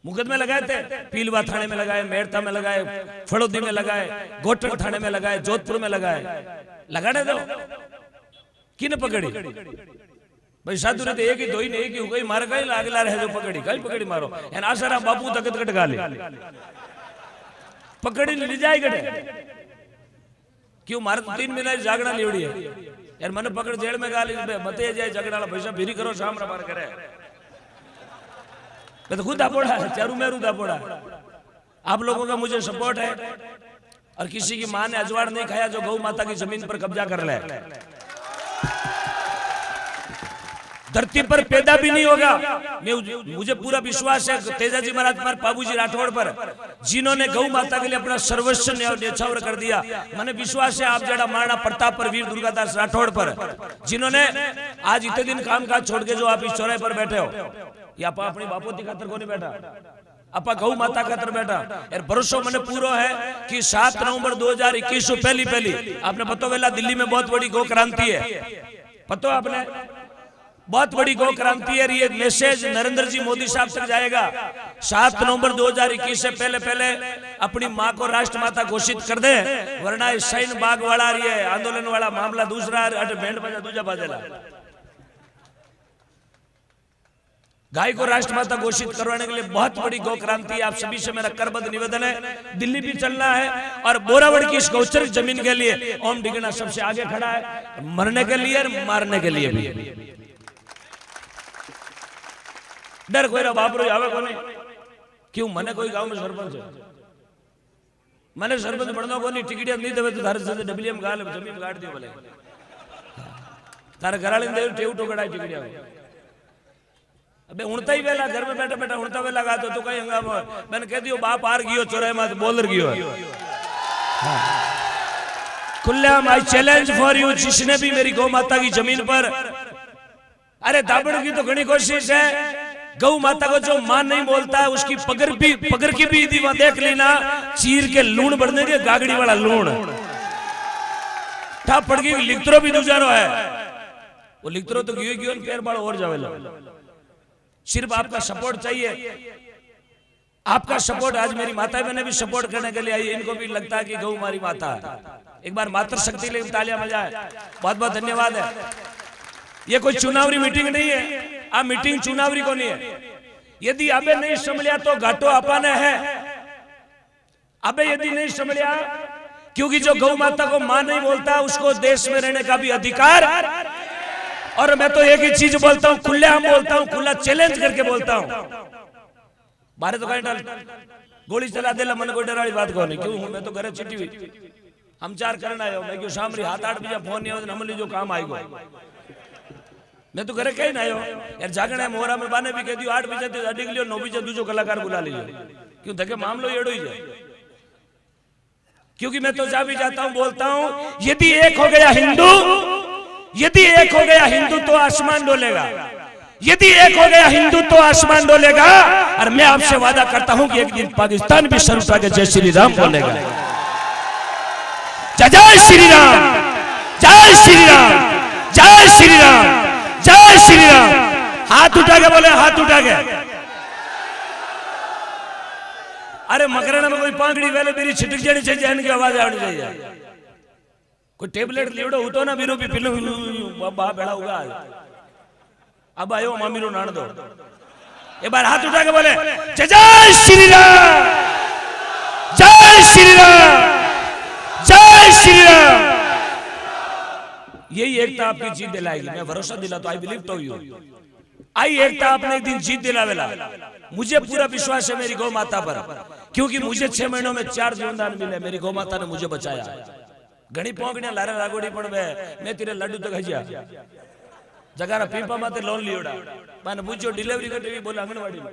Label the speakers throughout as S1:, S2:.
S1: मुकदमे लगाए थे, पीलवा थाने में लगाए, मेड़ता में लगाए, फड़ौदी में लगाए, गोटन थाने में लगाए, जोधपुर में लगाए। लगाने दो, किने पकड़ी भाई साधु ने एक ही दो ही नहीं की हो गई मार गई लागला रहे जो पकड़ी कई पकड़ी मारो एन आसारा बापू तकत कट गाले पकड़ी ले जाए गटे क्यों मार 3 महीना जागना लेवड़ी है यार मन पकड़ जेल में गाली मते जाए झगड़ा पैसा फिरी करो शाम रा बार करे मैं तो खुद दापोड़ा है चारू मेरू दापोड़ा। आप लोगों का मुझे सपोर्ट है और किसी की मां ने अजवाड़ नहीं खाया जो गौ माता की जमीन पर कब्जा कर ले। धरती पर पैदा भी नहीं होगा। मुझे पूरा विश्वास है तेजाजी महाराज पर बाबूजी राठौड़ पर जिन्होंने गौ माता के लिए अपना सर्वस्व न्यौछावर कर दिया। मैंने विश्वास है आप जड़ा महाराणा प्रताप पर वीर दुर्गादास राठौड़ पर जिन्होंने आज इतने दिन काम काज छोड़ के जो आप इस चौराहे पर बैठे हो या आप अपनी बापोती खातर को नहीं बैठा आपा गौ माता खातर बैठा यार भरोसा मैंने पूरा है कि 7 नवंबर 2021 पहली आपने पता वेला दिल्ली में बहुत बड़ी गौ क्रांति है पता आपने बहुत बड़ी गौ क्रांति है। ये मैसेज नरेंद्र जी मोदी साहब तक जाएगा 7 नवंबर 2021 से पहले अपनी मां को राष्ट्र माता घोषित कर दे वरना शाहीन बाग वाला ये आंदोलन वाला मामला दूसरा बैंड बजा दूजा बाजेला। गाय को राष्ट्र माता घोषित करवाने के लिए बहुत बड़ी गौ क्रांति। आप सभी से मेरा करबद्ध निवेदन है दिल्ली भी चलना है और बोरावड़ की इस गौचर जमीन के लिए ओम डिगना सबसे आगे खड़ा है मरने के लिए और मारने के लिए भी। डर कोई बाप रो आवे को नहीं क्यों मने कोई गांव में सरपंच है मैंने सरपंच बनना को नहीं टिकटिया नहीं देवे तो थारे से डबलीएम गाल जमीन गाड़ दियो बोले तारे घराले दे टेव टोकड़ा टिकटिया अबे उणता ही वेला घर में बैठा बैठा उणता वेला गा तो कई हंगामा मैंने कह दियो बाप आर गियो चोरे मत बोलर गियो कुल्लाम आई चैलेंज फॉर यू जिसने भी मेरी गौ माता की जमीन पर अरे दाबड़ की तो घनी कोशिश है गौ माता को जो मां नहीं बोलता है उसकी पगर की भी दीवा देख लेना चीर के लूण बढ़ने के गागड़ी वाला लूण ठा पड़ गई लिखतरो भी दूजारो है वो लिखतरो तो गियो पैर बाल और जावेला। सिर्फ आपका सपोर्ट चाहिए आपका सपोर्ट। आज मेरी माता बहने भी सपोर्ट करने के लिए आई इनको भी लगता है कि गौ हमारी माता है। एक बार मातृ शक्ति लिए तालियां बजाएं बहुत बहुत धन्यवाद है। ये कोई चुनावी मीटिंग नहीं है आ मीटिंग चुनावी को नहीं है। यदि अबे नहीं समझिया तो घाटो अपाने है अबे यदि नहीं समझिया क्योंकि जो गौ माता को मां नहीं बोलता उसको देश में रहने का भी अधिकार। और मैं तो एक ही चीज बोलता हूं खुलेआम बोलता हूं खुला चैलेंज करके बोलता हूं बारे तो कहीं डाल गोली चला देला मन कोई डर वाली बात को नहीं क्यों मैं तो घरे चिट्ठी हुई हम 4 करना आयो मैं क्यों शाम री 7-8 बजे फोन नहीं आयो हमली जो काम आएगा मैं तो घरे कहीं ना आयो यार जागने मोहरा में बाने भी कह दियो 8 बजे तो अडिग लियो 9 बजे दूसरो कलाकार बुला लीजिए क्यों देखे मामलो एड़ो ही जाए क्योंकि मैं तो जा भी जाता हूं बोलता हूं यदि एक हो गया हिंदू तो आसमान डोलेगा। यदि एक हो गया हिंदू तो आसमान डोलेगा। और मैं आपसे वादा करता हूं कि एक दिन पाकिस्तान भी सर उठा के जय श्री राम बोलेगा। जय श्री राम जय श्री राम जय श्री राम जय श्री राम। हाथ उठा के बोले हाथ उठा के। अरे मकराना में कोई पांगड़ी वेले मेरी छिटक जानी चाहिए जहन की आवाज आनी चाहिए। कोई टेबलेट लीवड़ो उठो ना बीरो भी पिलो बाबा बेड़ा होगा अब आयो मामी रो नान दो एक बार हाथ उठा के बोले जय श्री राम जय श्री राम जय श्री राम। यही एकता आपकी जीत दिलाएगी मैं भरोसा दिलाता आई बिलीव टू यू। आई एकता आपने एक दिन जीत दिलावेला। मुझे पूरा विश्वास है मेरी गौ माता पर क्योंकि मुझे 6 महीनों में 4 जीवनदान मिले मेरी गौ माता ने मुझे बचाया। घणी पोंकड़िया लारे रागोड़ी पण मैं तेरे लड्डू तो खजिया जगारा पीपा माते लोन लियोड़ा मैंने पूछो डिलीवरी करते भी बोले आंगनवाड़ी में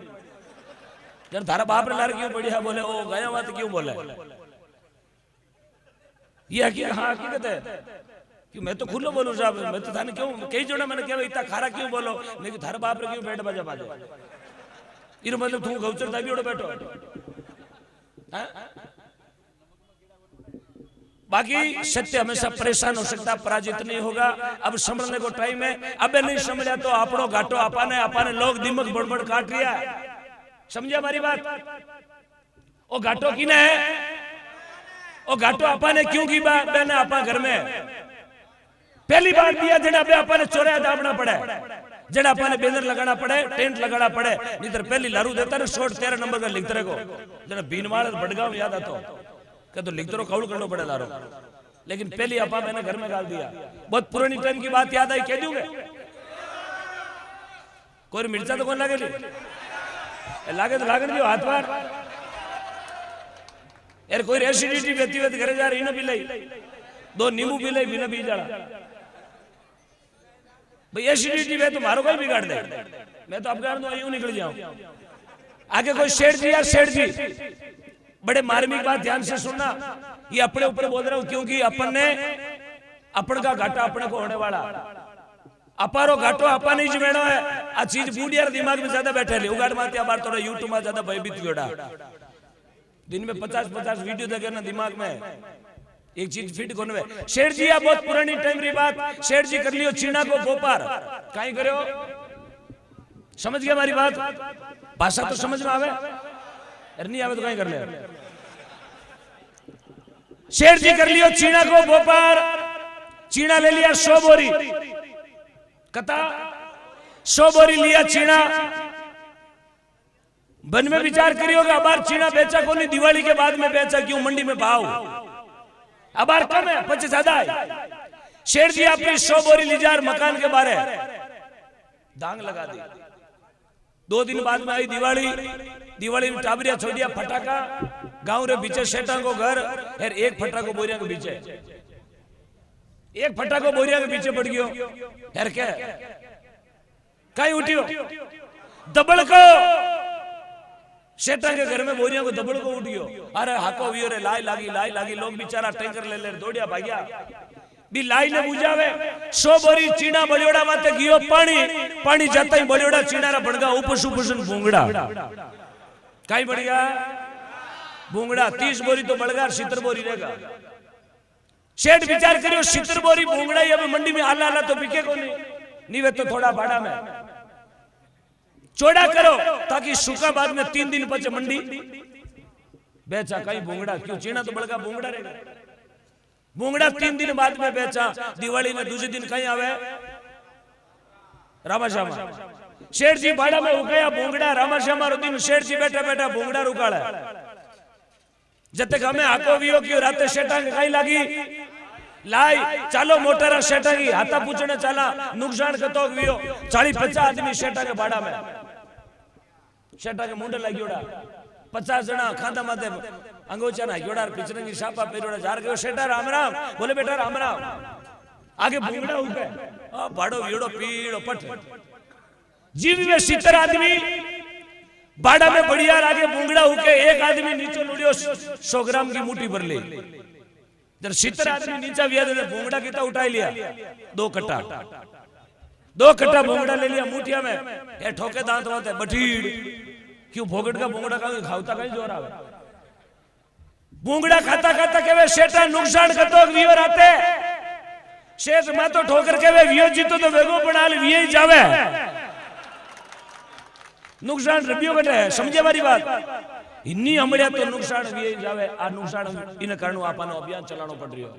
S1: यार थारा बाप रे लार क्यों बढ़िया बोले ओ गया बात क्यों बोले ये हकीकत है कि मैं तो खुलो बोलूं साहब मैं तो थाने क्यों कई जोड़ा मैंने क्या इतना खारा क्यों बोलो लेकिन थारा बाप रे क्यों बैठ बजा बाजे इरो मतलब तू गौचर दाबी ओड़ो बैठो बाकी सत्य हमेशा परेशान हो सकता पराजित नहीं होगा। अब संभलने को टाइम है। अबे नहीं संभलिया तो आपनो घाटो अपाने लोग दिमाग बड़बड़ काट रिया समझे हमारी बात? ओ घाटो किने है? ओ घाटो आपा ने क्यों की बहना आपा घर में पहली बार दिया जड़ा पे आपा ने चोरा दाबना पड़े, जड़ा आपा ने बैनर लगाना पड़े, टेंट लगाना पड़े, नहीं तो पहली लारू देता ना शॉर्ट 13 नंबर का लिखते रहो जरा बीनवाड़ बड़गांव याद आता क्या तो लिखते रहो काउल करना पड़े लारो, लेकिन पहली आपा मैंने घर में डाल दिया। बहुत पुरानी टाइम की बात याद आई, कह दूंगे कोई मिर्चा तो कौन लागे लागे तो लागन दियो हाथ बार यार, कोई एसिडिटी व्यक्ति व्यक्ति करे जा रही ना पिलाई, 2 नींबू पिलाई बिना पी जाड़ा भाई एसिडिटी वे तो मारो कोई बिगाड़ दे, मैं तो आपके तो यूं निकल जाऊं। आगे कोई शेठ जी, यार शेठ जी बड़े मार्मिक बात ध्यान से सुनना, ये अपने ऊपर बोल रहा हूं क्योंकि अपन ने अपन का घाटा अपने को होने वाला, अपारो घाटो अपा नहीं जमेणो है। आ चीज बूढ़िया दिमाग में ज्यादा बैठे ले उगाड़ माते बार थोड़ा यूट्यूब में ज्यादा भयभीत जोड़ा, दिन में 50-50 वीडियो देखे ना दिमाग में एक चीज फिट कोने में। शेठ जी आ बहुत पुरानी टाइम री बात, शेठ जी कर लियो चीना को गोपार कहीं करो, समझ गया हमारी बात? भाषा तो समझ में आवे, अरे नहीं आवे तो कहीं कर ले। शेठ जी कर लियो चीना को गोपार, चीना ले लिया 100 बोरी, कता 100 बोरी लिया चीना, बन में विचार करियोगा अबार चीना बेचा को नहीं, दिवाली के बाद में बेचा क्यों, मंडी में भाव अबार कम है 25 ज्यादा है। शेठ जी अपनी 100 बोरी लीजार मकान के बारे दांग लगा दी। 2 दिन बाद में आई दिवाली, दिवाली में टाबरिया छोड़िया फटाका, गांव रे बीचे शेठा को घर, यार एक फटाको बोरिया के बीचे, एक फटाको बोरिया के पीछे पड़ गयो, यार क्या कहीं उठियो दबड़ को शेठा के घर में बोरिया को दबड़ को उठियो, अरे हाको वियो रे लाई लागी, लोग बेचारा टैंकर ले दौड़िया भाग्या भी लाई ने बुझावे। 100 बोरी चीना बलियोड़ा माते गियो पानी जाता ही बलियोड़ा चीना रा बड़गा उपस भूंगड़ा कहीं बढ़िया भूंगड़ा, 30 बोरी तो बड़गा 70 बोरी रहेगा। शेठ विचार करियो 70 बोरी भूंगड़ा ही अभी मंडी में आला तो बिके को नहीं वे तो थोड़ा भाड़ा में चौड़ा करो ताकि सूखा बाद में 3 दिन बचे मंडी बेचा। कहीं भूंगड़ा क्यों, चीना तो बड़का भूंगड़ा रहेगा, भूंगड़ा 3 दिन बाद में बेचा। दिवाली में दूसरे दिन कहीं आवे रामाश्यामा, शेठ जी भाड़ा में उगाया भूंगड़ा, रामाश्यामा रो दिन शेठ जी बैठा भूंगड़ा रुकाड़ा, जब तक हमें हाको वियो क्यों राते शेठा कहीं लागी लाई चालो मोटर शेठा की हाथा पूछने चला नुकसान कतो वियो 40-50 आदमी शेठा के भाड़ा में, शेठा के मुंडे लागियोड़ा 50 जना खांदा माथे अंगोचा ना योड़ा पिचरंगी शापा पेरोड़ा जार गयो, शेठा राम राम, बोले बेटा राम राम, आगे भूंगड़ा उगे आ भाड़ो वियोड़ो पीड़ो पट जीव में 70 आदमी बाड़ा में बढ़िया आगे भूंगड़ा होके एक आदमी नीचे लुड़ियो 100 ग्राम की मुट्ठी भर ले, जब 70 आदमी नीचे विया दे भूंगड़ा कितना उठा लिया 2 कट्टा भूंगड़ा ले लिया मुठिया में, ये ठोके दांत होते बठीड़ क्यों भोगट का भूंगड़ा का खावता कहीं जोर आवे, भूंगड़ा खाता केवे शेठा नुकसान कतो वियो राते, शेठ मैं तो ठोकर केवे वियो जीतो तो वेगो बना ले वियो ही जावे, नुकसान रबियो कटे है, समझे हमारी बात? इन्नी हमड़िया तो नुकसान भी जावे, आ नुकसान इन कारण आपानो अभियान चलानो पड़ रहियो,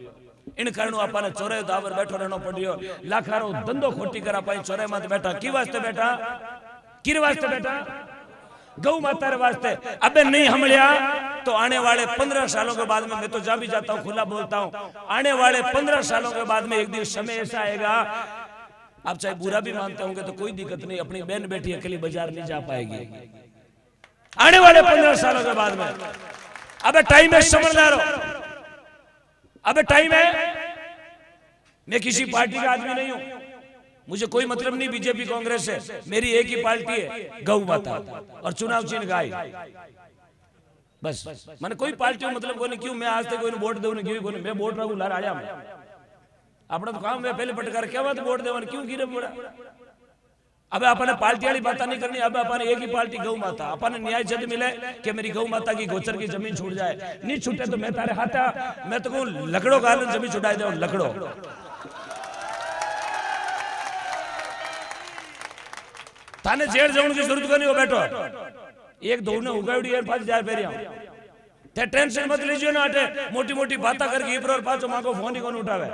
S1: इन कारण आपाने चोरे दावर बैठो रहनो पड़ रहियो, लाखारो धंधो खोटी करा पाई चोरे मत बैठा, की वास्ते बैठा, किर वास्ते बैठा, गौ माता रे वास्ते। अबे नहीं हमड़िया तो आने वाले 15 सालों के बाद में, मैं तो जा भी जाता हूं खुला बोलता हूं, आने वाले 15 सालों के बाद में एक दिन समय ऐसा आएगा, आप चाहे बुरा भी मानते होंगे तो कोई दिक्कत नहीं, अपनी बहन बेटी अकेली बाजार नहीं जा पाएगी आने वाले 15 सालों के बाद में। अबे टाइम है समझदारो, अबे टाइम है। मैं किसी पार्टी का आदमी नहीं हूं, मुझे कोई मतलब नहीं बीजेपी कांग्रेस से, मेरी एक ही पार्टी है गौ माता और चुनाव चिन्ह गाय, बस मैंने कोई पार्टी मतलब कोई नहीं। क्यों मैं आज तक कोई वोट दे नहीं, मैं वोट रखू लार आया मैं अपना तो काम मैं पहले पटकार क्या बात वोट देवन क्यों गिरे बोला। अब अपने पार्टी वाली बात नहीं करनी, अब अपने एक ही पार्टी गौ माता, अपने न्याय जद मिले कि मेरी गौ माता की गोचर की जमीन छूट जाए, नहीं छूटे तो मैं तारे हाथा मैं तो कहूं लकड़ों का जमीन छुटाई दे, लकड़ो थाने जेल जाने की जरूरत को नहीं हो बैठो, एक धोने उगाड़ी है पांच जार पेरिया ते टेंशन मत लीजिए ना अटे मोटी मोटी बातें करके इपर और पाचो मांगो फोन ही कौन उठावे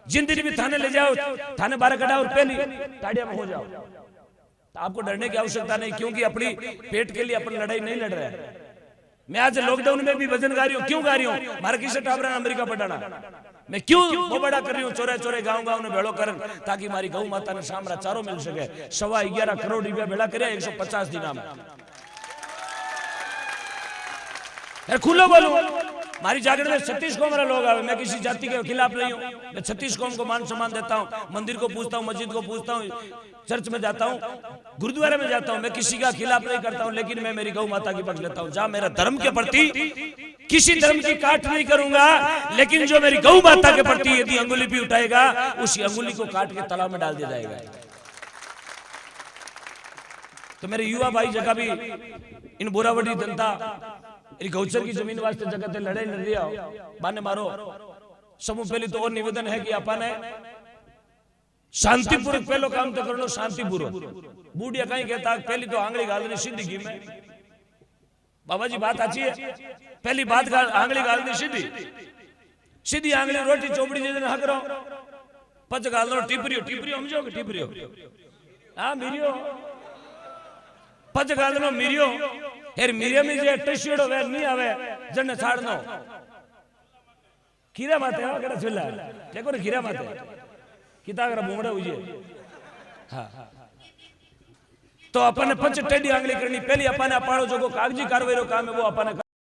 S1: जिंदगी भी थाने ले जाओ थाने बाहर कटा और पहली ताड़िया में हो जाओ तो आपको डरने की आवश्यकता नहीं क्योंकि अपनी पेट के लिए अपन लड़ाई नहीं लड़ रहे हैं। मैं आज लॉकडाउन में भी वजन गा रही हूँ, क्यों गा रही हूँ? मारे किसे टाबरा अमेरिका पटाना मैं क्यों वो बड़ा कर रही हूँ? चोरे चोरे गांव गांव ने भेड़ो करन ताकि मारी गौ माता ने शामरा चारो मिल सके। 11.25 करोड़ रुपया भेड़ा करे 150 दिन में खुलो बोलू मारी जागरण में 36 कौम लोग आवे। मैं किसी जाति के खिलाफ नहीं हूँ, मैं 36 कौम को मान सम्मान देता हूँ, मंदिर को पूछता हूँ, मस्जिद को पूछता हूँ, चर्च में जाता हूँ, गुरुद्वारे में जाता हूँ, मैं किसी का खिलाफ नहीं करता हूँ, लेकिन मैं मेरी गौ माता की पक्ष लेता हूँ। जहाँ मेरा धर्म के प्रति किसी धर्म की काट नहीं करूंगा, लेकिन जो मेरी गौ माता के प्रति यदि अंगुली भी उठाएगा उसी अंगुली को काट के तालाब में डाल दिया जाएगा। तो मेरे युवा भाई जगह भी इन बोरावटी जनता गौचर की जमीन वास्ते जगह लड़ाई लड़ रही हो बाने मारो समूह। पहली तो और निवेदन है कि अपन शांतिपूर्वक पहलो काम तो कर लो, शांतिपूर्वक। बूढ़िया कहीं कहता पहली तो आंगली गालनी सीधी घी में। बाबा जी बात अच्छी है, पहली बात आंगली गालनी सीधी सीधी आंगली रोटी चोपड़ी जिस दिन हक रहो पच गाल लो टिपरियो टिपरियो समझो कि टिपरियो हाँ मिरियो पच गाल लो मिरियो हेर मिरिया में जे टशियो वे नहीं आवे जने छाड़नो खीरा माते हो केड़ा छुला देखो रे खीरा माते किता करा बुमड़ा उजे। हां तो अपन ने पच टेडी आंगली करनी पहली अपन ने पाड़ो जो कागजी कार्रवाई रो काम है वो अपन